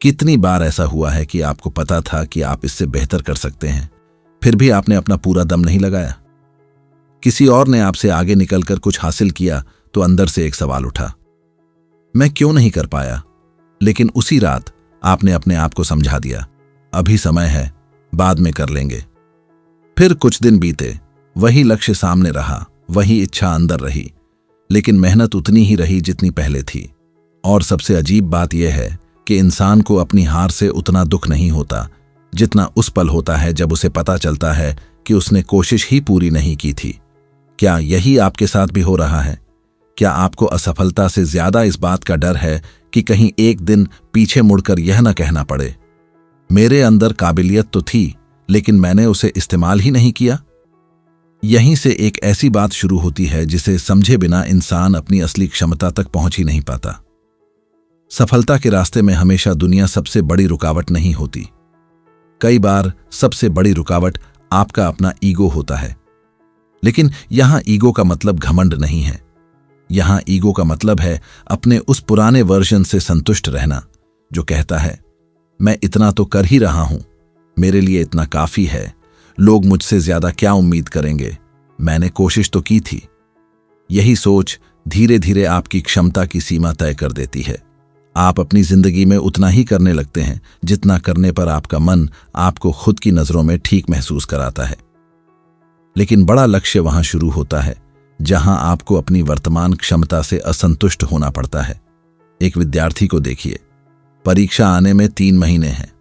कितनी बार ऐसा हुआ है कि आपको पता था कि आप इससे बेहतर कर सकते हैं, फिर भी आपने अपना पूरा दम नहीं लगाया? किसी और ने आपसे आगे निकलकर कुछ हासिल किया तो अंदर से एक सवाल उठा, मैं क्यों नहीं कर पाया? लेकिन उसी रात आपने अपने आप को समझा दिया, अभी समय है, बाद में कर लेंगे। फिर कुछ दिन बीते, वही लक्ष्य सामने रहा, वही इच्छा अंदर रही, लेकिन मेहनत उतनी ही रही जितनी पहले थी। और सबसे अजीब बात यह है कि इंसान को अपनी हार से उतना दुख नहीं होता जितना उस पल होता है जब उसे पता चलता है कि उसने कोशिश ही पूरी नहीं की थी। क्या यही आपके साथ भी हो रहा है? क्या आपको असफलता से ज्यादा इस बात का डर है कि कहीं एक दिन पीछे मुड़कर यह न कहना पड़े, मेरे अंदर काबिलियत तो थी लेकिन मैंने उसे इस्तेमाल ही नहीं किया? यहीं से एक ऐसी बात शुरू होती है जिसे समझे बिना इंसान अपनी असली क्षमता तक पहुंच ही नहीं पाता। सफलता के रास्ते में हमेशा दुनिया सबसे बड़ी रुकावट नहीं होती। कई बार सबसे बड़ी रुकावट आपका अपना ईगो होता है। लेकिन यहां ईगो का मतलब घमंड नहीं है। यहां ईगो का मतलब है अपने उस पुराने वर्जन से संतुष्ट रहना जो कहता है, मैं इतना तो कर ही रहा हूं, मेरे लिए इतना काफी है, लोग मुझसे ज्यादा क्या उम्मीद करेंगे, मैंने कोशिश तो की थी। यही सोच धीरे धीरे आपकी क्षमता की सीमा तय कर देती है। आप अपनी जिंदगी में उतना ही करने लगते हैं जितना करने पर आपका मन आपको खुद की नजरों में ठीक महसूस कराता है। लेकिन बड़ा लक्ष्य वहां शुरू होता है जहां आपको अपनी वर्तमान क्षमता से असंतुष्ट होना पड़ता है। एक विद्यार्थी को देखिए, परीक्षा आने में 3 महीने हैं।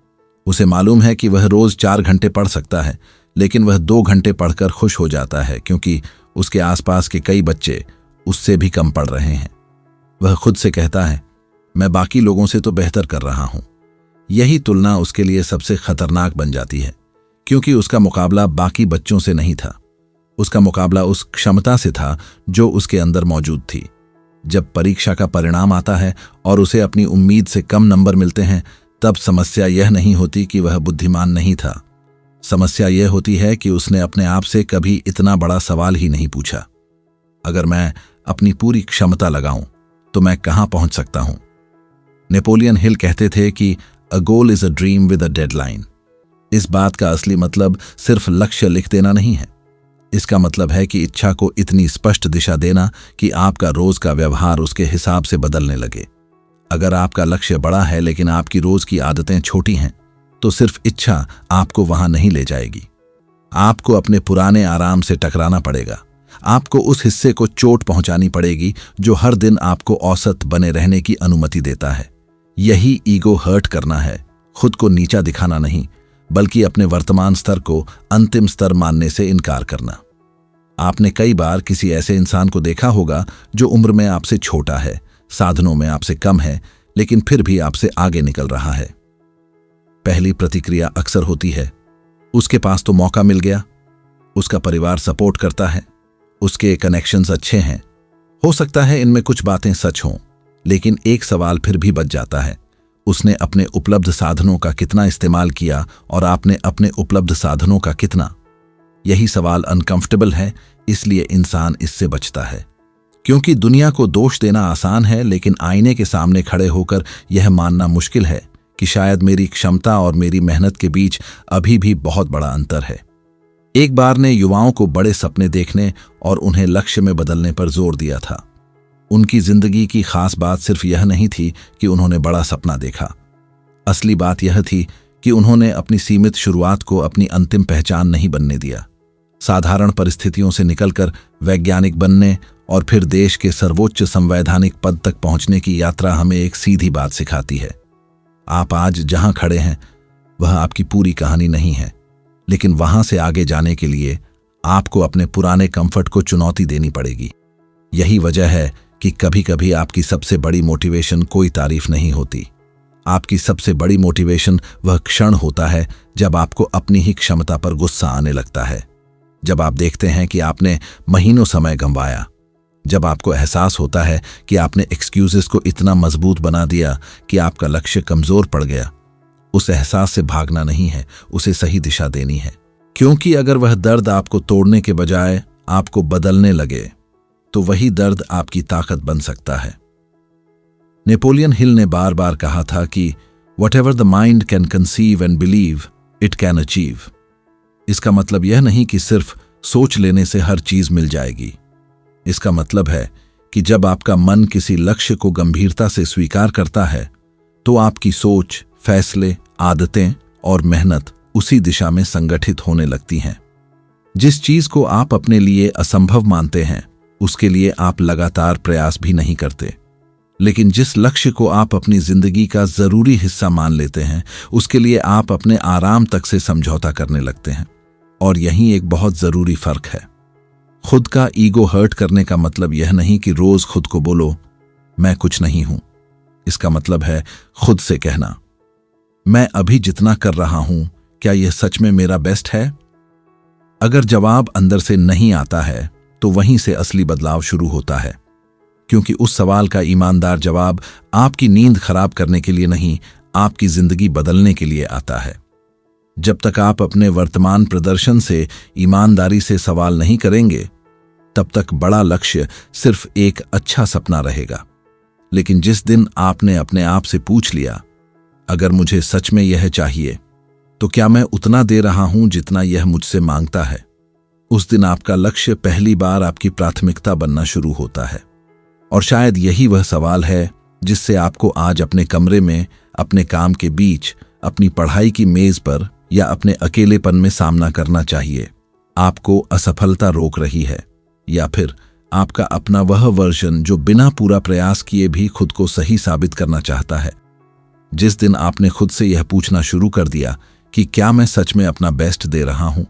उसे मालूम है कि वह रोज 4 घंटे पढ़ सकता है, लेकिन वह 2 घंटे पढ़कर खुश हो जाता है क्योंकि उसके आसपास के कई बच्चे उससे भी कम पढ़ रहे हैं। वह खुद से कहता है, मैं बाकी लोगों से तो बेहतर कर रहा हूं। यही तुलना उसके लिए सबसे खतरनाक बन जाती है, क्योंकि उसका मुकाबला बाकी बच्चों से नहीं था, उसका मुकाबला उस क्षमता से था जो उसके अंदर मौजूद थी। जब परीक्षा का परिणाम आता है और उसे अपनी उम्मीद से कम नंबर मिलते हैं, तब समस्या यह नहीं होती कि वह बुद्धिमान नहीं था। समस्या यह होती है कि उसने अपने आप से कभी इतना बड़ा सवाल ही नहीं पूछा, अगर मैं अपनी पूरी क्षमता लगाऊं तो मैं कहां पहुंच सकता हूं? नेपोलियन हिल कहते थे कि a goal is a dream with a deadline. इस बात का असली मतलब सिर्फ लक्ष्य लिख देना नहीं है। इसका मतलब है कि इच्छा को इतनी स्पष्ट दिशा देना कि आपका रोज का व्यवहार उसके हिसाब से बदलने लगे। अगर आपका लक्ष्य बड़ा है लेकिन आपकी रोज की आदतें छोटी हैं, तो सिर्फ इच्छा आपको वहां नहीं ले जाएगी। आपको अपने पुराने आराम से टकराना पड़ेगा। आपको उस हिस्से को चोट पहुंचानी पड़ेगी जो हर दिन आपको औसत बने रहने की अनुमति देता है। यही ईगो हर्ट करना है, खुद को नीचा दिखाना नहीं, बल्कि अपने वर्तमान स्तर को अंतिम स्तर मानने से इनकार करना। आपने कई बार किसी ऐसे इंसान को देखा होगा जो उम्र में आपसे छोटा है, साधनों में आपसे कम है, लेकिन फिर भी आपसे आगे निकल रहा है। पहली प्रतिक्रिया अक्सर होती है, उसके पास तो मौका मिल गया, उसका परिवार सपोर्ट करता है, उसके कनेक्शंस अच्छे हैं, हो सकता है इनमें कुछ बातें सच हों। लेकिन एक सवाल फिर भी बच जाता है, उसने अपने उपलब्ध साधनों का कितना इस्तेमाल किया और आपने अपने उपलब्ध साधनों का कितना? यही सवाल अनकंफर्टेबल है, इसलिए इंसान इससे बचता है। क्योंकि दुनिया को दोष देना आसान है, लेकिन आईने के सामने खड़े होकर यह मानना मुश्किल है कि शायद मेरी क्षमता और मेरी मेहनत के बीच अभी भी बहुत बड़ा अंतर है। एक बार ने युवाओं को बड़े सपने देखने और उन्हें लक्ष्य में बदलने पर जोर दिया था। उनकी जिंदगी की खास बात सिर्फ यह नहीं थी कि उन्होंने बड़ा सपना देखा। असली बात यह थी कि उन्होंने अपनी सीमित शुरुआत को अपनी अंतिम पहचान नहीं बनने दिया। साधारण परिस्थितियों से निकलकर वैज्ञानिक बनने और फिर देश के सर्वोच्च संवैधानिक पद तक पहुंचने की यात्रा हमें एक सीधी बात सिखाती है। आप आज जहां खड़े हैं वह आपकी पूरी कहानी नहीं है, लेकिन वहां से आगे जाने के लिए आपको अपने पुराने कंफर्ट को चुनौती देनी पड़ेगी। यही वजह है कि कभी कभी आपकी सबसे बड़ी मोटिवेशन कोई तारीफ नहीं होती। आपकी सबसे बड़ी मोटिवेशन वह क्षण होता है जब आपको अपनी ही क्षमता पर गुस्सा आने लगता है, जब आप देखते हैं कि आपने महीनों समय गंवाया, जब आपको एहसास होता है कि आपने एक्सक्यूजेस को इतना मजबूत बना दिया कि आपका लक्ष्य कमजोर पड़ गया। उस एहसास से भागना नहीं है, उसे सही दिशा देनी है। क्योंकि अगर वह दर्द आपको तोड़ने के बजाय आपको बदलने लगे तो वही दर्द आपकी ताकत बन सकता है। नेपोलियन हिल ने बार बार कहा था कि Whatever the mind can conceive and believe, it can achieve. इसका मतलब यह नहीं कि सिर्फ सोच लेने से हर चीज मिल जाएगी। इसका मतलब है कि जब आपका मन किसी लक्ष्य को गंभीरता से स्वीकार करता है तो आपकी सोच, फैसले, आदतें और मेहनत उसी दिशा में संगठित होने लगती हैं। जिस चीज को आप अपने लिए असंभव मानते हैं उसके लिए आप लगातार प्रयास भी नहीं करते, लेकिन जिस लक्ष्य को आप अपनी जिंदगी का जरूरी हिस्सा मान लेते हैं उसके लिए आप अपने आराम तक से समझौता करने लगते हैं। और यही एक बहुत जरूरी फर्क है। खुद का ईगो हर्ट करने का मतलब यह नहीं कि रोज खुद को बोलो मैं कुछ नहीं हूं। इसका मतलब है खुद से कहना, मैं अभी जितना कर रहा हूं क्या यह सच में मेरा बेस्ट है? अगर जवाब अंदर से नहीं आता है तो वहीं से असली बदलाव शुरू होता है, क्योंकि उस सवाल का ईमानदार जवाब आपकी नींद खराब करने के लिए नहीं, आपकी जिंदगी बदलने के लिए आता है। जब तक आप अपने वर्तमान प्रदर्शन से ईमानदारी से सवाल नहीं करेंगे तब तक बड़ा लक्ष्य सिर्फ एक अच्छा सपना रहेगा। लेकिन जिस दिन आपने अपने आप से पूछ लिया, अगर मुझे सच में यह चाहिए तो क्या मैं उतना दे रहा हूं जितना यह मुझसे मांगता है, उस दिन आपका लक्ष्य पहली बार आपकी प्राथमिकता बनना शुरू होता है। और शायद यही वह सवाल है जिससे आपको आज अपने कमरे में, अपने काम के बीच, अपनी पढ़ाई की मेज पर या अपने अकेलेपन में सामना करना चाहिए। आपको असफलता रोक रही है या फिर आपका अपना वह वर्जन जो बिना पूरा प्रयास किए भी खुद को सही साबित करना चाहता है। जिस दिन आपने खुद से यह पूछना शुरू कर दिया कि क्या मैं सच में अपना बेस्ट दे रहा हूं,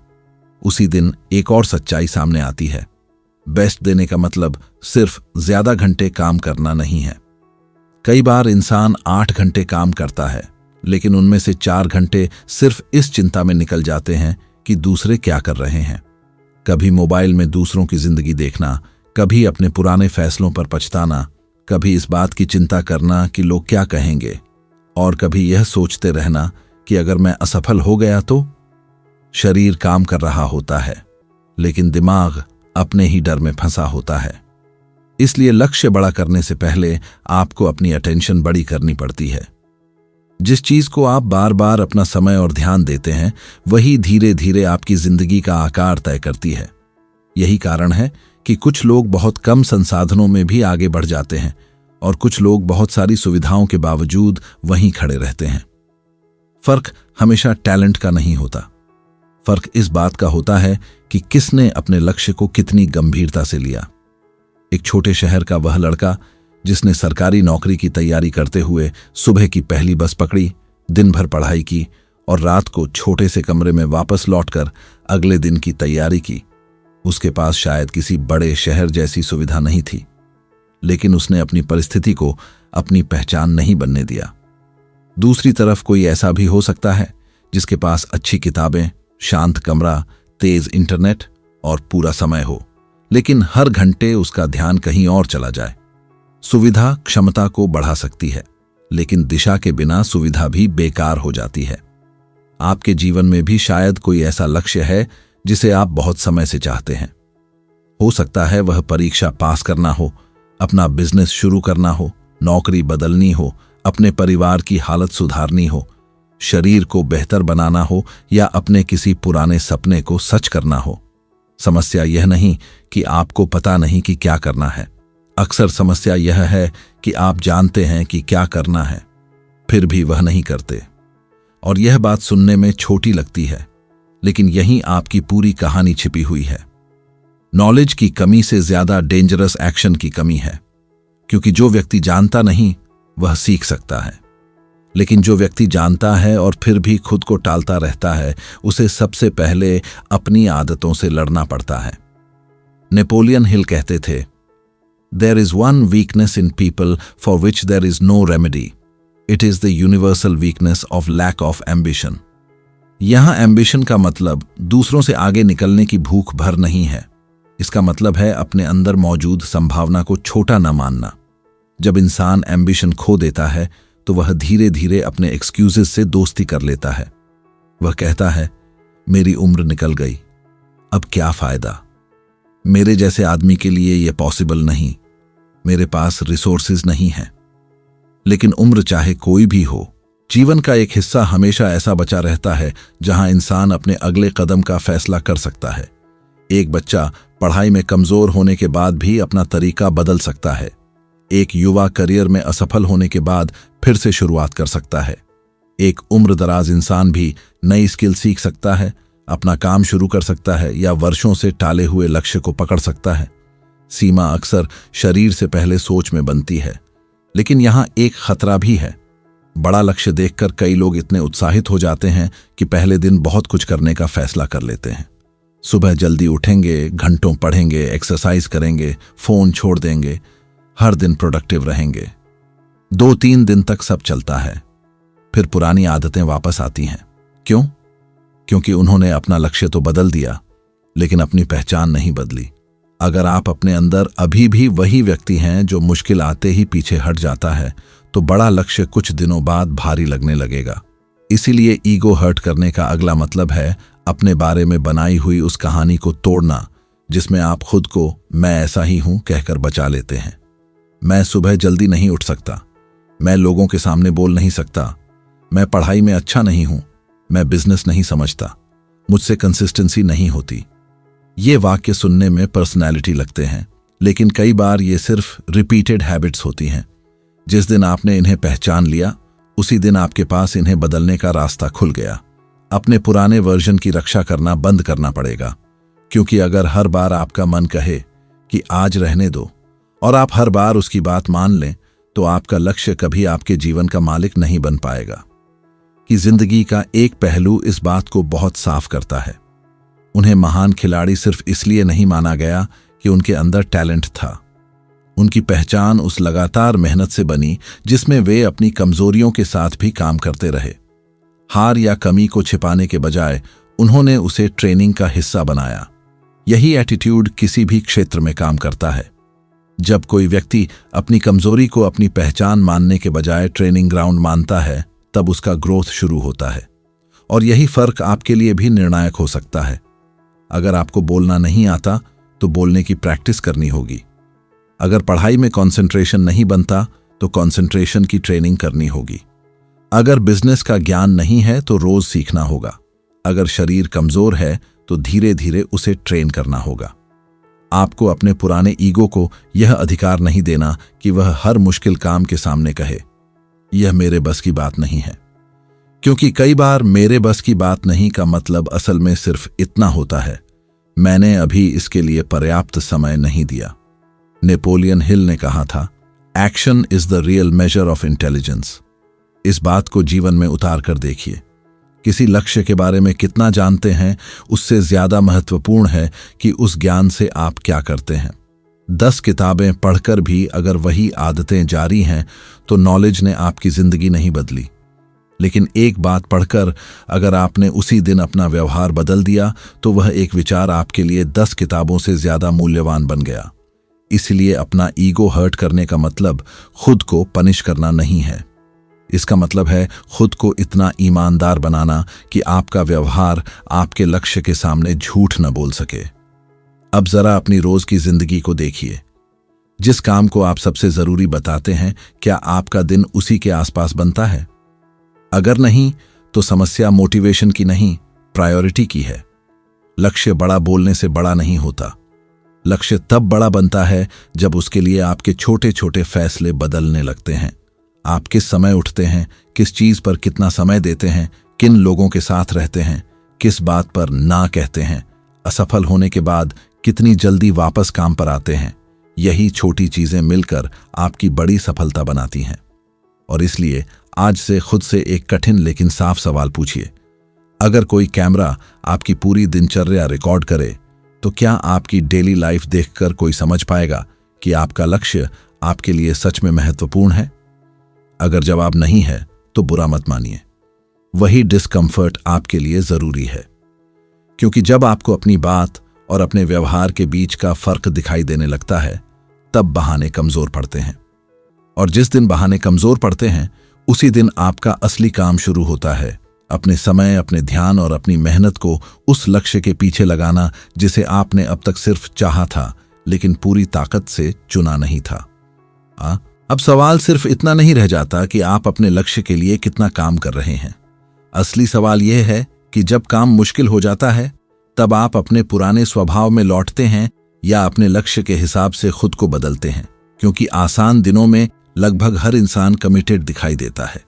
उसी दिन एक और सच्चाई सामने आती है। बेस्ट देने का मतलब सिर्फ ज्यादा घंटे काम करना नहीं है। कई बार इंसान 8 घंटे काम करता है, लेकिन उनमें से 4 घंटे सिर्फ इस चिंता में निकल जाते हैं कि दूसरे क्या कर रहे हैं। कभी मोबाइल में दूसरों की जिंदगी देखना, कभी अपने पुराने फैसलों पर पछताना, कभी इस बात की चिंता करना कि लोग क्या कहेंगे, और कभी यह सोचते रहना कि अगर मैं असफल हो गया तो। शरीर काम कर रहा होता है, लेकिन दिमाग अपने ही डर में फंसा होता है। इसलिए लक्ष्य बड़ा करने से पहले आपको अपनी अटेंशन बड़ी करनी पड़ती है। जिस चीज को आप बार बार अपना समय और ध्यान देते हैं वही धीरे धीरे आपकी जिंदगी का आकार तय करती है। यही कारण है कि कुछ लोग बहुत कम संसाधनों में भी आगे बढ़ जाते हैं और कुछ लोग बहुत सारी सुविधाओं के बावजूद वहीं खड़े रहते हैं। फर्क हमेशा टैलेंट का नहीं होता। फर्क इस बात का होता है कि किसने अपने लक्ष्य को कितनी गंभीरता से लिया। एक छोटे शहर का वह लड़का जिसने सरकारी नौकरी की तैयारी करते हुए सुबह की पहली बस पकड़ी, दिन भर पढ़ाई की और रात को छोटे से कमरे में वापस लौटकर अगले दिन की तैयारी की। उसके पास शायद किसी बड़े शहर जैसी सुविधा नहीं थी, लेकिन उसने अपनी परिस्थिति को अपनी पहचान नहीं बनने दिया। दूसरी तरफ कोई ऐसा भी हो सकता है जिसके पास अच्छी किताबें, शांत कमरा, तेज इंटरनेट और पूरा समय हो, लेकिन हर घंटे उसका ध्यान कहीं और चला जाए। सुविधा क्षमता को बढ़ा सकती है, लेकिन दिशा के बिना सुविधा भी बेकार हो जाती है। आपके जीवन में भी शायद कोई ऐसा लक्ष्य है जिसे आप बहुत समय से चाहते हैं। हो सकता है वह परीक्षा पास करना हो, अपना बिजनेस शुरू करना हो, नौकरी बदलनी हो, अपने परिवार की हालत सुधारनी हो, शरीर को बेहतर बनाना हो या अपने किसी पुराने सपने को सच करना हो। समस्या यह नहीं कि आपको पता नहीं कि क्या करना है। अक्सर समस्या यह है कि आप जानते हैं कि क्या करना है, फिर भी वह नहीं करते। और यह बात सुनने में छोटी लगती है, लेकिन यहीं आपकी पूरी कहानी छिपी हुई है। नॉलेज की कमी से ज्यादा डेंजरस एक्शन की कमी है, क्योंकि जो व्यक्ति जानता नहीं वह सीख सकता है, लेकिन जो व्यक्ति जानता है और फिर भी खुद को टालता रहता है उसे सबसे पहले अपनी आदतों से लड़ना पड़ता है। नेपोलियन हिल कहते थे, There is one weakness in people for which there is no remedy. It is the universal weakness of lack of ambition. यहां एम्बिशन का मतलब दूसरों से आगे निकलने की भूख भर नहीं है। इसका मतलब है अपने अंदर मौजूद संभावना को छोटा न मानना। जब इंसान एम्बिशन खो देता है तो वह धीरे धीरे अपने एक्सक्यूजेस से दोस्ती कर लेता है। वह कहता है, मेरी उम्र निकल गई, अब क्या फायदा, मेरे जैसे आदमी के लिए यह पॉसिबल नहीं, मेरे पास रिसोर्सेज नहीं हैं। लेकिन उम्र चाहे कोई भी हो, जीवन का एक हिस्सा हमेशा ऐसा बचा रहता है जहां इंसान अपने अगले कदम का फैसला कर सकता है। एक बच्चा पढ़ाई में कमजोर होने के बाद भी अपना तरीका बदल सकता है। एक युवा करियर में असफल होने के बाद फिर से शुरुआत कर सकता है। एक उम्रदराज इंसान भी नई स्किल सीख सकता है, अपना काम शुरू कर सकता है या वर्षों से टाले हुए लक्ष्य को पकड़ सकता है। सीमा अक्सर शरीर से पहले सोच में बनती है, लेकिन यहां एक खतरा भी है। बड़ा लक्ष्य देखकर कई लोग इतने उत्साहित हो जाते हैं कि पहले दिन बहुत कुछ करने का फैसला कर लेते हैं। सुबह जल्दी उठेंगे, घंटों पढ़ेंगे, एक्सरसाइज करेंगे, फोन छोड़ देंगे, हर दिन प्रोडक्टिव रहेंगे। 2-3 दिन तक सब चलता है, फिर पुरानी आदतें वापस आती हैं। क्यों? क्योंकि उन्होंने अपना लक्ष्य तो बदल दिया, लेकिन अपनी पहचान नहीं बदली। अगर आप अपने अंदर अभी भी वही व्यक्ति हैं जो मुश्किल आते ही पीछे हट जाता है, तो बड़ा लक्ष्य कुछ दिनों बाद भारी लगने लगेगा। इसीलिए ईगो हर्ट करने का अगला मतलब है अपने बारे में बनाई हुई उस कहानी को तोड़ना, जिसमें आप खुद को मैं ऐसा ही हूं कहकर बचा लेते हैं। मैं सुबह जल्दी नहीं उठ सकता, मैं लोगों के सामने बोल नहीं सकता, मैं पढ़ाई में अच्छा नहीं हूं, मैं बिजनेस नहीं समझता, मुझसे कंसिस्टेंसी नहीं होती। ये वाक्य सुनने में पर्सनैलिटी लगते हैं, लेकिन कई बार ये सिर्फ रिपीटेड हैबिट्स होती हैं। जिस दिन आपने इन्हें पहचान लिया, उसी दिन आपके पास इन्हें बदलने का रास्ता खुल गया। अपने पुराने वर्जन की रक्षा करना बंद करना पड़ेगा, क्योंकि अगर हर बार आपका मन कहे कि आज रहने दो और आप हर बार उसकी बात मान लें, तो आपका लक्ष्य कभी आपके जीवन का मालिक नहीं बन पाएगा। कि जिंदगी का एक पहलू इस बात को बहुत साफ करता है। उन्हें महान खिलाड़ी सिर्फ इसलिए नहीं माना गया कि उनके अंदर टैलेंट था। उनकी पहचान उस लगातार मेहनत से बनी जिसमें वे अपनी कमजोरियों के साथ भी काम करते रहे। हार या कमी को छिपाने के बजाय उन्होंने उसे ट्रेनिंग का हिस्सा बनाया। यही एटीट्यूड किसी भी क्षेत्र में काम करता है। जब कोई व्यक्ति अपनी कमजोरी को अपनी पहचान मानने के बजाय ट्रेनिंग ग्राउंड मानता है, तब उसका ग्रोथ शुरू होता है। और यही फर्क आपके लिए भी निर्णायक हो सकता है। अगर आपको बोलना नहीं आता, तो बोलने की प्रैक्टिस करनी होगी। अगर पढ़ाई में कंसंट्रेशन नहीं बनता, तो कंसंट्रेशन की ट्रेनिंग करनी होगी। अगर बिजनेस का ज्ञान नहीं है, तो रोज सीखना होगा। अगर शरीर कमजोर है, तो धीरे धीरे उसे ट्रेन करना होगा। आपको अपने पुराने ईगो को यह अधिकार नहीं देना कि वह हर मुश्किल काम के सामने कहे, यह मेरे बस की बात नहीं है। क्योंकि कई बार मेरे बस की बात नहीं का मतलब असल में सिर्फ इतना होता है, मैंने अभी इसके लिए पर्याप्त समय नहीं दिया। नेपोलियन हिल ने कहा था, action is the real measure of intelligence. इस बात को जीवन में उतार कर देखिए। किसी लक्ष्य के बारे में कितना जानते हैं, उससे ज्यादा महत्वपूर्ण है कि उस ज्ञान से आप क्या करते हैं। 10 किताबें पढ़कर भी अगर वही आदतें जारी हैं, तो नॉलेज ने आपकी जिंदगी नहीं बदली। लेकिन एक बात पढ़कर अगर आपने उसी दिन अपना व्यवहार बदल दिया, तो वह एक विचार आपके लिए 10 किताबों से ज्यादा मूल्यवान बन गया। इसलिए अपना ईगो हर्ट करने का मतलब खुद को पनिश करना नहीं है। इसका मतलब है खुद को इतना ईमानदार बनाना कि आपका व्यवहार आपके लक्ष्य के सामने झूठ न बोल सके। अब जरा अपनी रोज की जिंदगी को देखिए। जिस काम को आप सबसे जरूरी बताते हैं, क्या आपका दिन उसी के आसपास बनता है? अगर नहीं, तो समस्या मोटिवेशन की नहीं, प्रायोरिटी की है। लक्ष्य बड़ा बोलने से बड़ा नहीं होता। लक्ष्य तब बड़ा बनता है जब उसके लिए आपके छोटे छोटे फैसले बदलने लगते हैं। आप किस समय उठते हैं, किस चीज पर कितना समय देते हैं, किन लोगों के साथ रहते हैं, किस बात पर ना कहते हैं, असफल होने के बाद कितनी जल्दी वापस काम पर आते हैं, यही छोटी चीजें मिलकर आपकी बड़ी सफलता बनाती हैं। और इसलिए आज से खुद से एक कठिन लेकिन साफ सवाल पूछिए। अगर कोई कैमरा आपकी पूरी दिनचर्या रिकॉर्ड करे, तो क्या आपकी डेली लाइफ देखकर कोई समझ पाएगा कि आपका लक्ष्य आपके लिए सच में महत्वपूर्ण है? अगर जवाब नहीं है, तो बुरा मत मानिए। वही डिस्कम्फर्ट आपके लिए जरूरी है। क्योंकि जब आपको अपनी बात और अपने व्यवहार के बीच का फर्क दिखाई देने लगता है, तब बहाने कमजोर पड़ते हैं। और जिस दिन बहाने कमजोर पड़ते हैं, उसी दिन आपका असली काम शुरू होता है। अपने समय, अपने ध्यान और अपनी मेहनत को उस लक्ष्य के पीछे लगाना जिसे आपने अब तक सिर्फ चाहा था, लेकिन पूरी ताकत से चुना नहीं था। अब सवाल सिर्फ इतना नहीं रह जाता कि आप अपने लक्ष्य के लिए कितना काम कर रहे हैं। असली सवाल यह है कि जब काम मुश्किल हो जाता है तब आप अपने पुराने स्वभाव में लौटते हैं या अपने लक्ष्य के हिसाब से खुद को बदलते हैं। क्योंकि आसान दिनों में लगभग हर इंसान कमिटेड दिखाई देता है।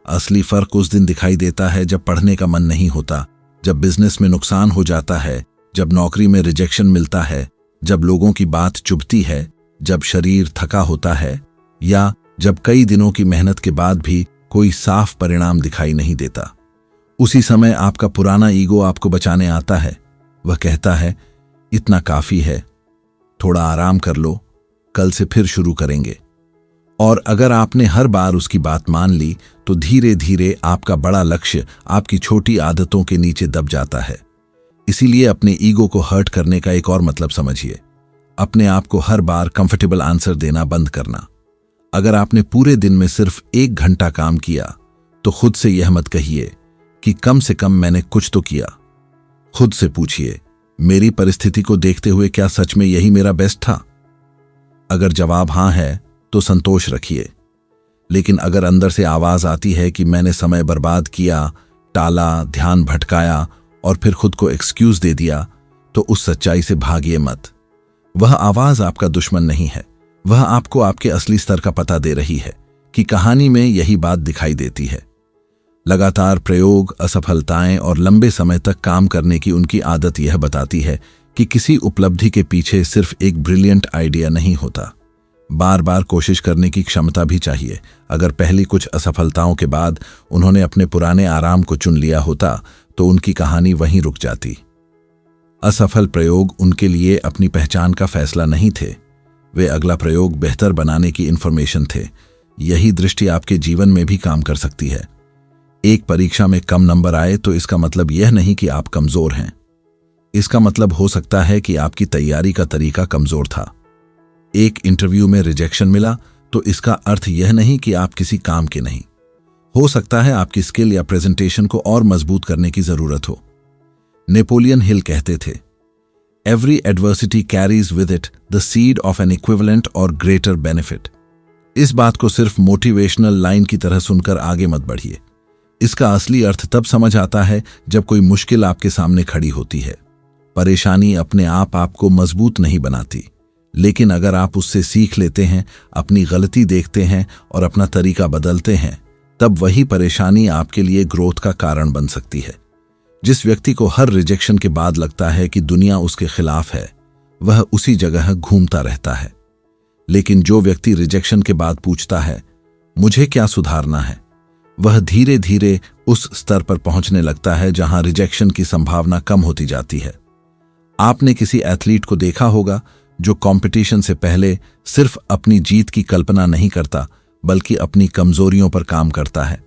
असली फर्क उस दिन दिखाई देता है जब पढ़ने का मन नहीं होता, जब बिजनेस में नुकसान हो जाता है, जब नौकरी में रिजेक्शन मिलता है, जब लोगों की बात चुभती है, जब शरीर थका होता है या जब कई दिनों की मेहनत के बाद भी कोई साफ परिणाम दिखाई नहीं देता। उसी समय आपका पुराना ईगो आपको बचाने आता है। वह कहता है, इतना काफी है, थोड़ा आराम कर लो, कल से फिर शुरू करेंगे। और अगर आपने हर बार उसकी बात मान ली तो धीरे धीरे आपका बड़ा लक्ष्य आपकी छोटी आदतों के नीचे दब जाता है। इसीलिए अपने ईगो को हर्ट करने का एक और मतलब समझिए, अपने आप को हर बार कंफर्टेबल आंसर देना बंद करना। अगर आपने पूरे दिन में सिर्फ 1 घंटा काम किया तो खुद से यह मत कहिए कि कम से कम मैंने कुछ तो किया। खुद से पूछिए, मेरी परिस्थिति को देखते हुए क्या सच में यही मेरा बेस्ट था? अगर जवाब हां है तो संतोष रखिए। लेकिन अगर अंदर से आवाज आती है कि मैंने समय बर्बाद किया, टाला, ध्यान भटकाया और फिर खुद को एक्सक्यूज दे दिया, तो उस सच्चाई से भागिए मत। वह आवाज आपका दुश्मन नहीं है, वह आपको आपके असली स्तर का पता दे रही है कि कहानी में यही बात दिखाई देती है। लगातार प्रयोग, असफलताएं और लंबे समय तक काम करने की उनकी आदत यह बताती है कि किसी उपलब्धि के पीछे सिर्फ एक ब्रिलियंट आइडिया नहीं होता, बार बार कोशिश करने की क्षमता भी चाहिए। अगर पहली कुछ असफलताओं के बाद उन्होंने अपने पुराने आराम को चुन लिया होता तो उनकी कहानी वहीं रुक जाती। असफल प्रयोग उनके लिए अपनी पहचान का फैसला नहीं थे, वे अगला प्रयोग बेहतर बनाने की इंफॉर्मेशन थे। यही दृष्टि आपके जीवन में भी काम कर सकती है। एक परीक्षा में कम नंबर आए तो इसका मतलब यह नहीं कि आप कमजोर हैं। इसका मतलब हो सकता है कि आपकी तैयारी का तरीका कमजोर था। एक इंटरव्यू में रिजेक्शन मिला तो इसका अर्थ यह नहीं कि आप किसी काम के नहीं। हो सकता है आपकी स्किल या प्रेजेंटेशन को और मजबूत करने की जरूरत हो। नेपोलियन हिल कहते थे, every adversity carries with it the seed of N equivalent और ग्रेटर बेनिफिट। इस बात को सिर्फ मोटिवेशनल लाइन की तरह सुनकर आगे मत बढ़िए। इसका असली अर्थ तब समझ आता है जब कोई मुश्किल आपके सामने खड़ी होती है। परेशानी अपने आप आपको मजबूत नहीं बनाती, लेकिन अगर आप उससे सीख लेते हैं, अपनी गलती देखते हैं और अपना तरीका बदलते हैं, तब वही परेशानी आपके लिए ग्रोथ का कारण बन सकती है। जिस व्यक्ति को हर रिजेक्शन के बाद लगता है कि दुनिया उसके खिलाफ है, वह उसी जगह घूमता रहता है। लेकिन जो व्यक्ति रिजेक्शन के बाद पूछता है, मुझे क्या सुधारना है, वह धीरे धीरे उस स्तर पर पहुंचने लगता है जहां रिजेक्शन की संभावना कम होती जाती है। आपने किसी एथलीट को देखा होगा जो कंपटीशन से पहले सिर्फ अपनी जीत की कल्पना नहीं करता, बल्कि अपनी कमजोरियों पर काम करता है।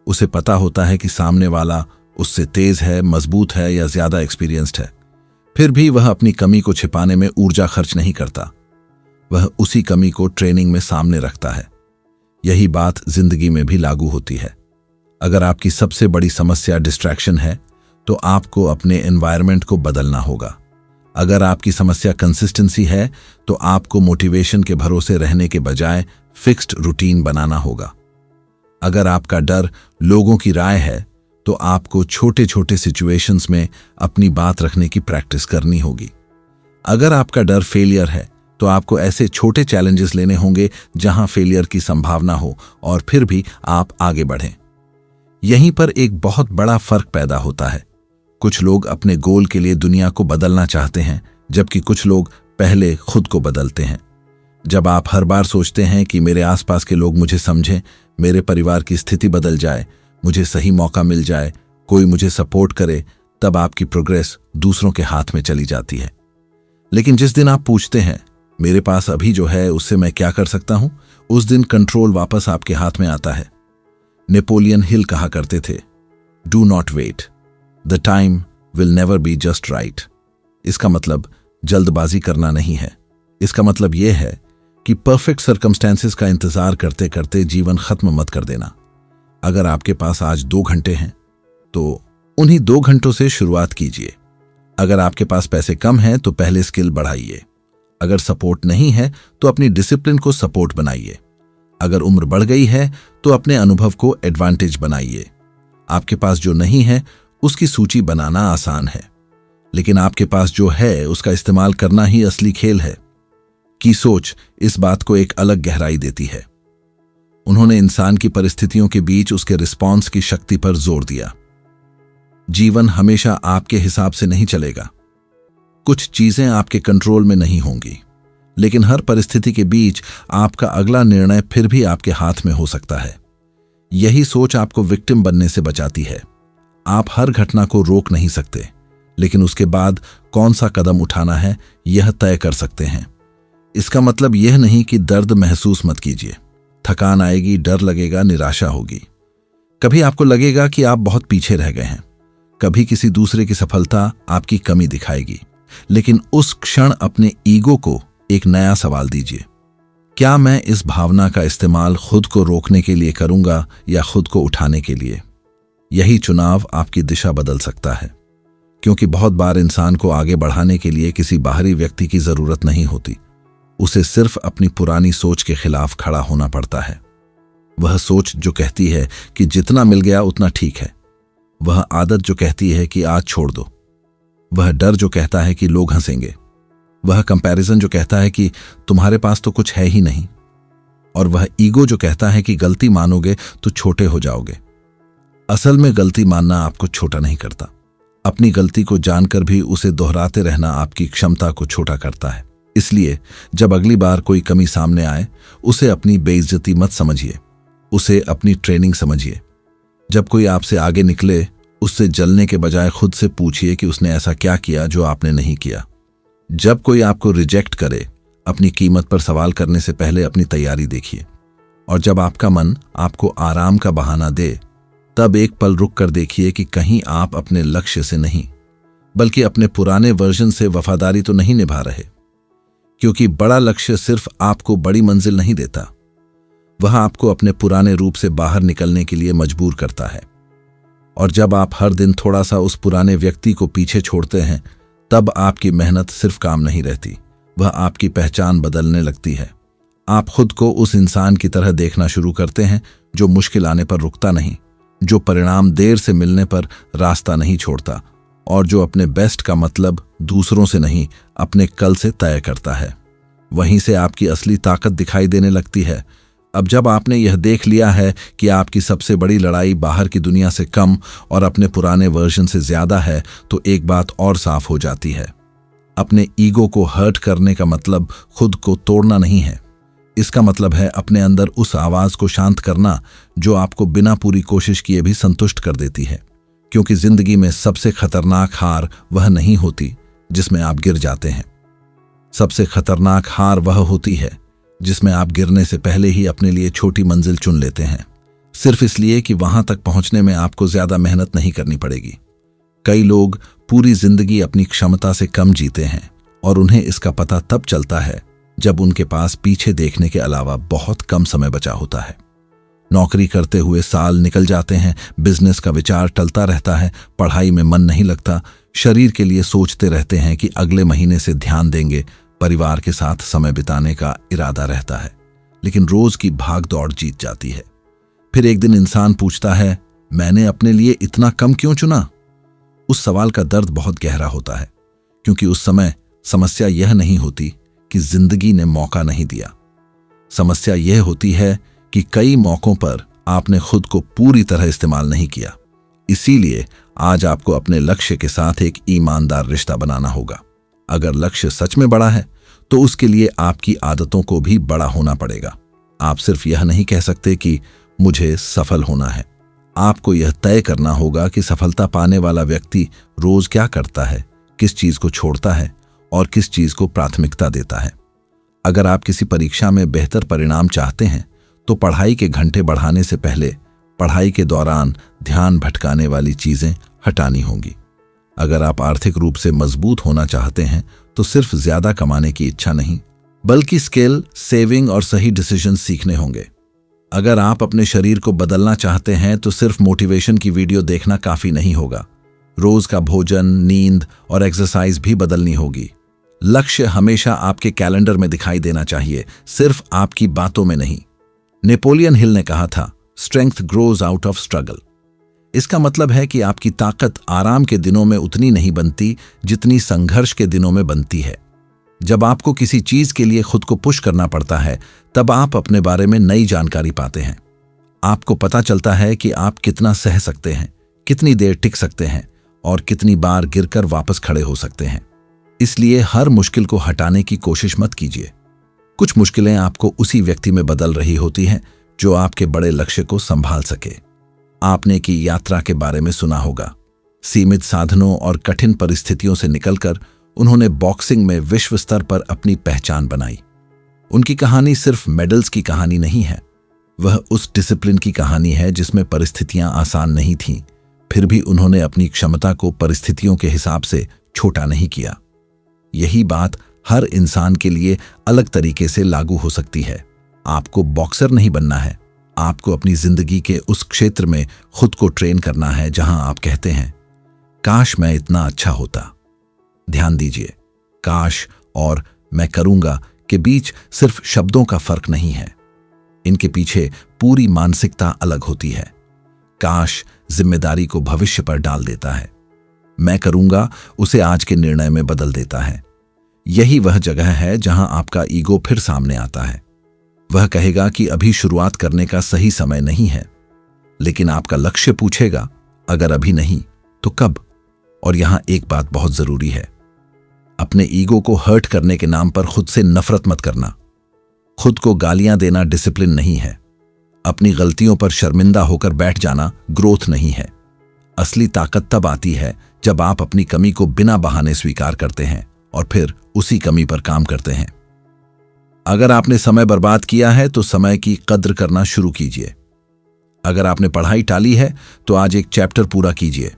उसे पता होता है कि सामने वाला उससे तेज है, मजबूत है या ज्यादा एक्सपीरियंस्ड है। फिर भी वह अपनी कमी को छिपाने में ऊर्जा खर्च नहीं करता, वह उसी कमी को ट्रेनिंग में सामने रखता है। यही बात जिंदगी में भी लागू होती है। अगर आपकी सबसे बड़ी समस्या डिस्ट्रैक्शन है तो आपको अपने एनवायरनमेंट को बदलना होगा। अगर आपकी समस्या कंसिस्टेंसी है तो आपको मोटिवेशन के भरोसे रहने के बजाय फिक्स्ड रूटीन बनाना होगा। अगर आपका डर लोगों की राय है तो आपको छोटे छोटे सिचुएशंस में अपनी बात रखने की प्रैक्टिस करनी होगी। अगर आपका डर फेलियर है तो आपको ऐसे छोटे चैलेंजेस लेने होंगे जहां फेलियर की संभावना हो और फिर भी आप आगे बढ़ें। यहीं पर एक बहुत बड़ा फर्क पैदा होता है। कुछ लोग अपने गोल के लिए दुनिया को बदलना चाहते हैं, जबकि कुछ लोग पहले खुद को बदलते हैं। जब आप हर बार सोचते हैं कि मेरे आसपास के लोग मुझे समझें, मेरे परिवार की स्थिति बदल जाए, मुझे सही मौका मिल जाए, कोई मुझे सपोर्ट करे, तब आपकी प्रोग्रेस दूसरों के हाथ में चली जाती है। लेकिन जिस दिन आप पूछते हैं, मेरे पास अभी जो है उससे मैं क्या कर सकता हूं, उस दिन कंट्रोल वापस आपके हाथ में आता है। नेपोलियन हिल कहा करते थे, do not wait, the time will never be just right. इसका मतलब जल्दबाजी करना नहीं है। इसका मतलब यह है कि परफेक्ट सर्कमस्टेंसेस का इंतजार करते करते जीवन खत्म मत कर देना। अगर आपके पास आज 2 घंटे हैं तो उन्हीं 2 घंटों से शुरुआत कीजिए। अगर आपके पास पैसे कम हैं तो पहले स्किल बढ़ाइए। अगर सपोर्ट नहीं है तो अपनी डिसिप्लिन को सपोर्ट बनाइए। अगर उम्र बढ़ गई है तो अपने अनुभव को एडवांटेज बनाइए। आपके पास जो नहीं है उसकी सूची बनाना आसान है, लेकिन आपके पास जो है उसका इस्तेमाल करना ही असली खेल है। की सोच इस बात को एक अलग गहराई देती है। उन्होंने इंसान की परिस्थितियों के बीच उसके रिस्पॉन्स की शक्ति पर जोर दिया। जीवन हमेशा आपके हिसाब से नहीं चलेगा। कुछ चीजें आपके कंट्रोल में नहीं होंगी, लेकिन हर परिस्थिति के बीच आपका अगला निर्णय फिर भी आपके हाथ में हो सकता है। यही सोच आपको विक्टिम बनने से बचाती है। आप हर घटना को रोक नहीं सकते, लेकिन उसके बाद कौन सा कदम उठाना है यह तय कर सकते हैं। इसका मतलब यह नहीं कि दर्द महसूस मत कीजिए। थकान आएगी, डर लगेगा, निराशा होगी। कभी आपको लगेगा कि आप बहुत पीछे रह गए हैं। कभी किसी दूसरे की सफलता आपकी कमी दिखाएगी, लेकिन उस क्षण अपने ईगो को एक नया सवाल दीजिए। क्या मैं इस भावना का इस्तेमाल खुद को रोकने के लिए करूंगा या खुद को उठाने के लिए? यही चुनाव आपकी दिशा बदल सकता है, क्योंकि बहुत बार इंसान को आगे बढ़ाने के लिए किसी बाहरी व्यक्ति की जरूरत नहीं होती। उसे सिर्फ अपनी पुरानी सोच के खिलाफ खड़ा होना पड़ता है। वह सोच जो कहती है कि जितना मिल गया उतना ठीक है, वह आदत जो कहती है कि आज छोड़ दो, वह डर जो कहता है कि लोग हंसेंगे, वह कंपैरिजन जो कहता है कि तुम्हारे पास तो कुछ है ही नहीं, और वह ईगो जो कहता है कि गलती मानोगे तो छोटे हो जाओगे। असल में गलती मानना आपको छोटा नहीं करता। अपनी गलती को जानकर भी उसे दोहराते रहना आपकी क्षमता को छोटा करता है। इसलिए जब अगली बार कोई कमी सामने आए, उसे अपनी बेइज्जती मत समझिए, उसे अपनी ट्रेनिंग समझिए। जब कोई आपसे आगे निकले, उससे जलने के बजाय खुद से पूछिए कि उसने ऐसा क्या किया जो आपने नहीं किया। जब कोई आपको रिजेक्ट करे, अपनी कीमत पर सवाल करने से पहले अपनी तैयारी देखिए। और जब आपका मन आपको आराम का बहाना दे, तब एक पल रुक कर देखिए कि कहीं आप अपने लक्ष्य से नहीं, बल्कि अपने पुराने वर्जन से वफादारी तो नहीं निभा रहे। क्योंकि बड़ा लक्ष्य सिर्फ आपको बड़ी मंजिल नहीं देता, वह आपको अपने पुराने रूप से बाहर निकलने के लिए मजबूर करता है। और जब आप हर दिन थोड़ा सा उस पुराने व्यक्ति को पीछे छोड़ते हैं, तब आपकी मेहनत सिर्फ काम नहीं रहती, वह आपकी पहचान बदलने लगती है। आप खुद को उस इंसान की तरह देखना शुरू करते हैं जो मुश्किल आने पर रुकता नहीं, जो परिणाम देर से मिलने पर रास्ता नहीं छोड़ता, और जो अपने बेस्ट का मतलब दूसरों से नहीं, अपने कल से तय करता है। वहीं से आपकी असली ताकत दिखाई देने लगती है। अब जब आपने यह देख लिया है कि आपकी सबसे बड़ी लड़ाई बाहर की दुनिया से कम और अपने पुराने वर्जन से ज्यादा है, तो एक बात और साफ हो जाती है। अपने ईगो को हर्ट करने का मतलब खुद को तोड़ना नहीं है। इसका मतलब है अपने अंदर उस आवाज को शांत करना जो आपको बिना पूरी कोशिश किए भी संतुष्ट कर देती है। क्योंकि जिंदगी में सबसे खतरनाक हार वह नहीं होती जिसमें आप गिर जाते हैं। सबसे खतरनाक हार वह होती है जिसमें आप गिरने से पहले ही अपने लिए छोटी मंजिल चुन लेते हैं, सिर्फ इसलिए कि वहां तक पहुंचने में आपको ज्यादा मेहनत नहीं करनी पड़ेगी। कई लोग पूरी जिंदगी अपनी क्षमता से कम जीते हैं, और उन्हें इसका पता तब चलता है जब उनके पास पीछे देखने के अलावा बहुत कम समय बचा होता है। नौकरी करते हुए साल निकल जाते हैं, बिजनेस का विचार टलता रहता है, पढ़ाई में मन नहीं लगता, शरीर के लिए सोचते रहते हैं कि अगले महीने से ध्यान देंगे, परिवार के साथ समय बिताने का इरादा रहता है, लेकिन रोज की भाग दौड़ जीत जाती है। फिर एक दिन इंसान पूछता है, मैंने अपने लिए इतना कम क्यों चुना? उस सवाल का दर्द बहुत गहरा होता है, क्योंकि उस समय समस्या यह नहीं होती कि जिंदगी ने मौका नहीं दिया। समस्या यह होती है कि कई मौकों पर आपने खुद को पूरी तरह इस्तेमाल नहीं किया। इसीलिए आज आपको अपने लक्ष्य के साथ एक ईमानदार रिश्ता बनाना होगा। अगर लक्ष्य सच में बड़ा है, तो उसके लिए आपकी आदतों को भी बड़ा होना पड़ेगा। आप सिर्फ यह नहीं कह सकते कि मुझे सफल होना है। आपको यह तय करना होगा कि सफलता पाने वाला व्यक्ति रोज क्या करता है, किस चीज को छोड़ता है और किस चीज को प्राथमिकता देता है। अगर आप किसी परीक्षा में बेहतर परिणाम चाहते हैं, तो पढ़ाई के घंटे बढ़ाने से पहले पढ़ाई के दौरान ध्यान भटकाने वाली चीजें हटानी होंगी। अगर आप आर्थिक रूप से मजबूत होना चाहते हैं, तो सिर्फ ज्यादा कमाने की इच्छा नहीं, बल्कि स्किल, सेविंग और सही डिसीजन सीखने होंगे। अगर आप अपने शरीर को बदलना चाहते हैं, तो सिर्फ मोटिवेशन की वीडियो देखना काफी नहीं होगा। रोज का भोजन, नींद और एक्सरसाइज भी बदलनी होगी। लक्ष्य हमेशा आपके कैलेंडर में दिखाई देना चाहिए, सिर्फ आपकी बातों में नहीं। नेपोलियन हिल ने कहा था, strength grows out of struggle. इसका मतलब है कि आपकी ताकत आराम के दिनों में उतनी नहीं बनती जितनी संघर्ष के दिनों में बनती है। जब आपको किसी चीज के लिए खुद को पुश करना पड़ता है, तब आप अपने बारे में नई जानकारी पाते हैं। आपको पता चलता है कि आप कितना सह सकते हैं, कितनी देर टिक सकते हैं और कितनी बार गिरकर वापस खड़े हो सकते हैं। इसलिए हर मुश्किल को हटाने की कोशिश मत कीजिए। कुछ मुश्किलें आपको उसी व्यक्ति में बदल रही होती हैं जो आपके बड़े लक्ष्य को संभाल सके। आपने की यात्रा के बारे में सुना होगा। सीमित साधनों और कठिन परिस्थितियों से निकलकर उन्होंने बॉक्सिंग में विश्व स्तर पर अपनी पहचान बनाई। उनकी कहानी सिर्फ मेडल्स की कहानी नहीं है, वह उस डिसिप्लिन की कहानी है जिसमें परिस्थितियां आसान नहीं थीं, फिर भी उन्होंने अपनी क्षमता को परिस्थितियों के हिसाब से छोटा नहीं किया। यही बात हर इंसान के लिए अलग तरीके से लागू हो सकती है। आपको बॉक्सर नहीं बनना है, आपको अपनी जिंदगी के उस क्षेत्र में खुद को ट्रेन करना है जहां आप कहते हैं, काश मैं इतना अच्छा होता। ध्यान दीजिए, काश और मैं करूंगा के बीच सिर्फ शब्दों का फर्क नहीं है, इनके पीछे पूरी मानसिकता अलग होती है। काश जिम्मेदारी को भविष्य पर डाल देता है, मैं करूंगा उसे आज के निर्णय में बदल देता है। यही वह जगह है जहां आपका ईगो फिर सामने आता है। वह कहेगा कि अभी शुरुआत करने का सही समय नहीं है, लेकिन आपका लक्ष्य पूछेगा, अगर अभी नहीं तो कब? और यहां एक बात बहुत जरूरी है, अपने ईगो को हर्ट करने के नाम पर खुद से नफरत मत करना। खुद को गालियां देना डिसिप्लिन नहीं है। अपनी गलतियों पर शर्मिंदा होकर बैठ जाना ग्रोथ नहीं है। असली ताकत तब आती है जब आप अपनी कमी को बिना बहाने स्वीकार करते हैं और फिर उसी कमी पर काम करते हैं। अगर आपने समय बर्बाद किया है तो समय की कद्र करना शुरू कीजिए। अगर आपने पढ़ाई टाली है तो आज एक चैप्टर पूरा कीजिए।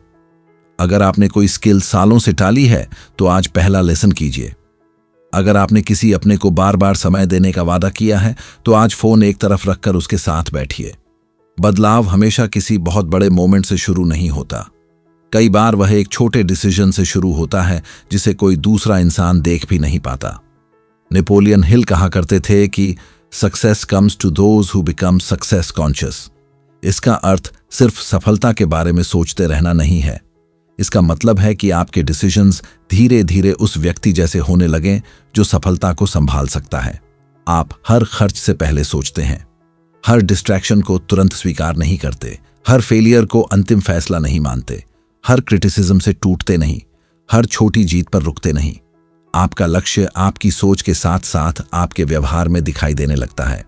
अगर आपने कोई स्किल सालों से टाली है तो आज पहला लेसन कीजिए। अगर आपने किसी अपने को बार बार समय देने का वादा किया है तो आज फोन एक तरफ रखकर उसके साथ बैठिए। बदलाव हमेशा किसी बहुत बड़े मोमेंट से शुरू नहीं होता। कई बार वह एक छोटे डिसीजन से शुरू होता है जिसे कोई दूसरा इंसान देख भी नहीं पाता। नेपोलियन हिल कहा करते थे कि success comes to those who become success conscious. इसका अर्थ सिर्फ सफलता के बारे में सोचते रहना नहीं है। इसका मतलब है कि आपके डिसीजंस धीरे धीरे उस व्यक्ति जैसे होने लगें जो सफलता को संभाल सकता है। आप हर खर्च से पहले सोचते हैं, हर डिस्ट्रैक्शन को तुरंत स्वीकार नहीं करते, हर फेलियर को अंतिम फैसला नहीं मानते, हर क्रिटिसिज्म से टूटते नहीं, हर छोटी जीत पर रुकते नहीं। आपका लक्ष्य आपकी सोच के साथ साथ आपके व्यवहार में दिखाई देने लगता है।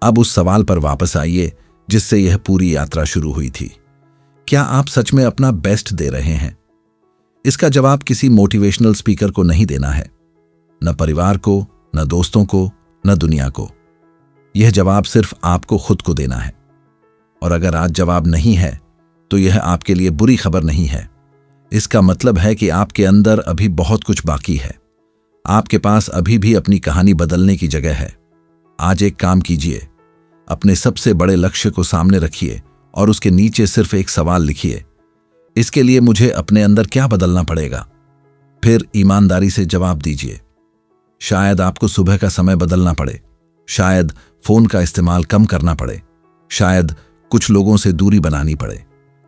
अब उस सवाल पर वापस आइए जिससे यह पूरी यात्रा शुरू हुई थी। क्या आप सच में अपना बेस्ट दे रहे हैं? इसका जवाब किसी मोटिवेशनल स्पीकर को नहीं देना है, न परिवार को, न दोस्तों को, न दुनिया को। यह जवाब सिर्फ आपको खुद को देना है। और अगर आज जवाब नहीं है तो यह आपके लिए बुरी खबर नहीं है। इसका मतलब है कि आपके अंदर अभी बहुत कुछ बाकी है। आपके पास अभी भी अपनी कहानी बदलने की जगह है। आज एक काम कीजिए, अपने सबसे बड़े लक्ष्य को सामने रखिए और उसके नीचे सिर्फ एक सवाल लिखिए, इसके लिए मुझे अपने अंदर क्या बदलना पड़ेगा? फिर ईमानदारी से जवाब दीजिए। शायद आपको सुबह का समय बदलना पड़े, शायद फोन का इस्तेमाल कम करना पड़े, शायद कुछ लोगों से दूरी बनानी पड़े,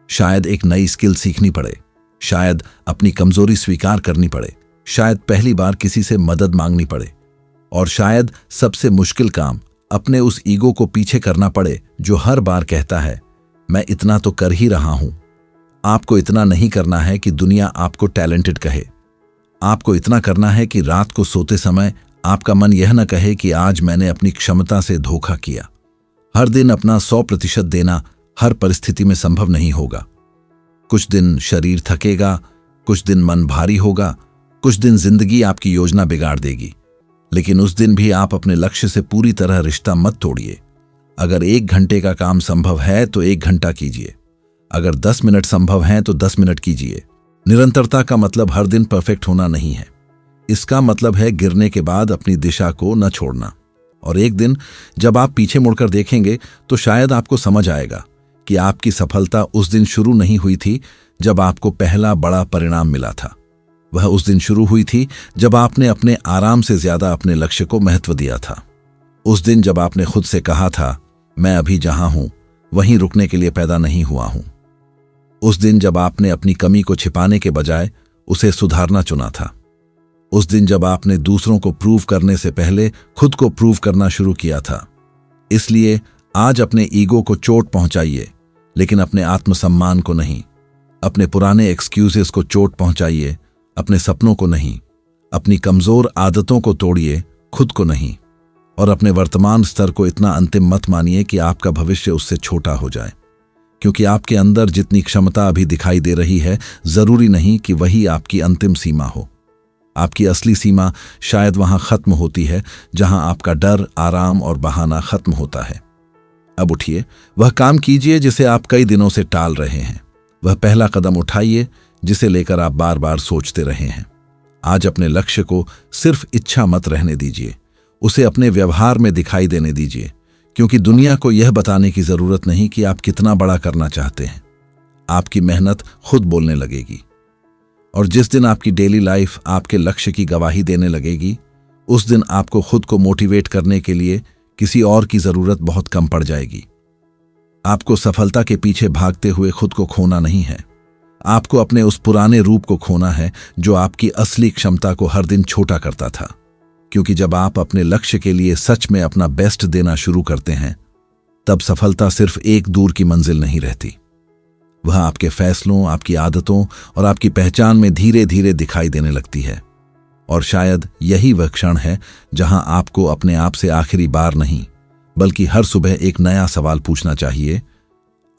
शायद एक नई स्किल सीखनी पड़े, शायद अपनी कमजोरी स्वीकार करनी पड़े, शायद पहली बार किसी से मदद मांगनी पड़े, और शायद सबसे मुश्किल काम अपने उस ईगो को पीछे करना पड़े जो हर बार कहता है, मैं इतना तो कर ही रहा हूं। आपको इतना नहीं करना है कि दुनिया आपको टैलेंटेड कहे। आपको इतना करना है कि रात को सोते समय आपका मन यह न कहे कि आज मैंने अपनी क्षमता से धोखा किया। हर दिन अपना 100% देना हर परिस्थिति में संभव नहीं होगा। कुछ दिन शरीर थकेगा, कुछ दिन मन भारी होगा, कुछ दिन जिंदगी आपकी योजना बिगाड़ देगी, लेकिन उस दिन भी आप अपने लक्ष्य से पूरी तरह रिश्ता मत तोड़िए। अगर 1 घंटे का काम संभव है तो 1 घंटा कीजिए, अगर 10 मिनट संभव है तो 10 मिनट कीजिए। निरंतरता का मतलब हर दिन परफेक्ट होना नहीं है। इसका मतलब है गिरने के बाद अपनी दिशा को न छोड़ना। और एक दिन जब आप पीछे मुड़कर देखेंगे तो शायद आपको समझ आएगा कि आपकी सफलता उस दिन शुरू नहीं हुई थी जब आपको पहला बड़ा परिणाम मिला था। वह उस दिन शुरू हुई थी जब आपने अपने आराम से ज्यादा अपने लक्ष्य को महत्व दिया था। उस दिन जब आपने खुद से कहा था, मैं अभी जहां हूं वहीं रुकने के लिए पैदा नहीं हुआ हूं। उस दिन जब आपने अपनी कमी को छिपाने के बजाय उसे सुधारना चुना था। उस दिन जब आपने दूसरों को प्रूव करने से पहले खुद को प्रूव करना शुरू किया था। इसलिए आज अपने ईगो को चोट पहुंचाइए, लेकिन अपने आत्मसम्मान को नहीं। अपने पुराने एक्सक्यूजेस को चोट पहुंचाइए, अपने सपनों को नहीं। अपनी कमजोर आदतों को तोड़िए, खुद को नहीं। और अपने वर्तमान स्तर को इतना अंतिम मत मानिए कि आपका भविष्य उससे छोटा हो जाए। क्योंकि आपके अंदर जितनी क्षमता अभी दिखाई दे रही है, जरूरी नहीं कि वही आपकी अंतिम सीमा हो। आपकी असली सीमा शायद वहां खत्म होती है जहां आपका डर, आराम और बहाना खत्म होता है। अब उठिए, वह काम कीजिए जिसे आप कई दिनों से टाल रहे हैं। वह पहला कदम उठाइए जिसे लेकर आप बार बार सोचते रहे हैं। आज अपने लक्ष्य को सिर्फ इच्छा मत रहने दीजिए, उसे अपने व्यवहार में दिखाई देने दीजिए। क्योंकि दुनिया को यह बताने की जरूरत नहीं कि आप कितना बड़ा करना चाहते हैं। आपकी मेहनत खुद बोलने लगेगी। और जिस दिन आपकी डेली लाइफ आपके लक्ष्य की गवाही देने लगेगी, उस दिन आपको खुद को मोटिवेट करने के लिए किसी और की जरूरत बहुत कम पड़ जाएगी। आपको सफलता के पीछे भागते हुए खुद को खोना नहीं है। आपको अपने उस पुराने रूप को खोना है जो आपकी असली क्षमता को हर दिन छोटा करता था। क्योंकि जब आप अपने लक्ष्य के लिए सच में अपना बेस्ट देना शुरू करते हैं, तब सफलता सिर्फ एक दूर की मंजिल नहीं रहती। वह आपके फैसलों, आपकी आदतों और आपकी पहचान में धीरे धीरे दिखाई देने लगती है। और शायद यही वह क्षण है जहां आपको अपने आप से आखिरी बार नहीं, बल्कि हर सुबह एक नया सवाल पूछना चाहिए,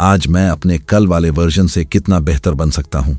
आज मैं अपने कल वाले वर्जन से कितना बेहतर बन सकता हूं।